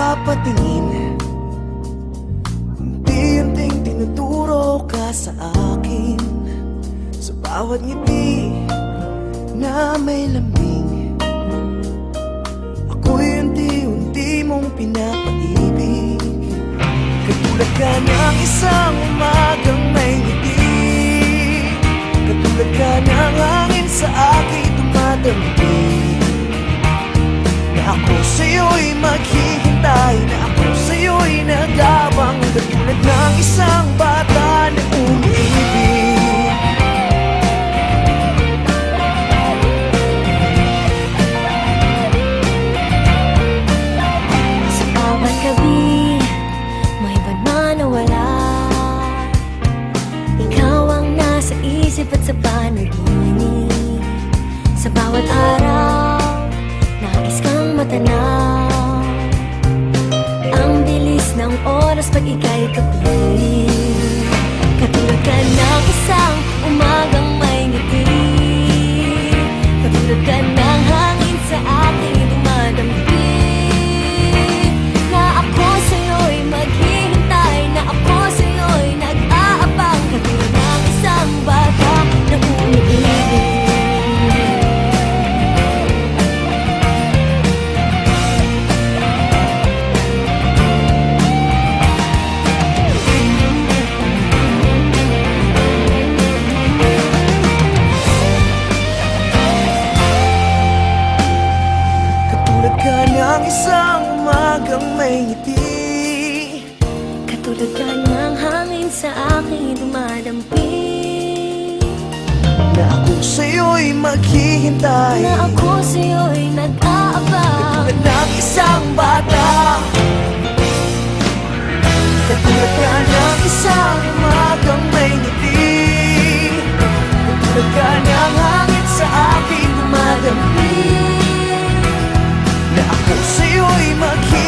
napapatingin, unti-unting tinuturo ka sa akin. Sa bawat ngiti na may lambing, ako'y unti-unti mong pinapaibig. Katulad ka ng isang umagang may ngiti, katulad ka ng hangin sa aking dumadambig. Na ako sa'yo'y maghihintay, na ako sa'yo'y nag-aabang, katulad ng isang bata na umiibig. Sa bawat gabi, may iba't manawala, ikaw ang nasa isip at sa panaginip. Sa bawat araw, nais kang matanaw, ang bilis ng oras pag ika'y kapiling. Katulad ka ng isang umagang may ngiti, katulad ka ng hangin sa aking dumadambig. Na ako sa'yo'y maghihintay, na ako sa'yo'y nag-aabang, katulad ng isang bata na umiibig. Katulad ka ng isang umagang may ngiti, Katulad ka ng hangin sa aking dumadampi, na ako sa'yo'y maghihintay, na ako sa'yo'y nag-aabang. katulad ng isang bata. Katulad ka ng isang umagang may ngiti, katulad ka ng hangin sa aking dumadampi, na ako sa'yo'y maghihintay.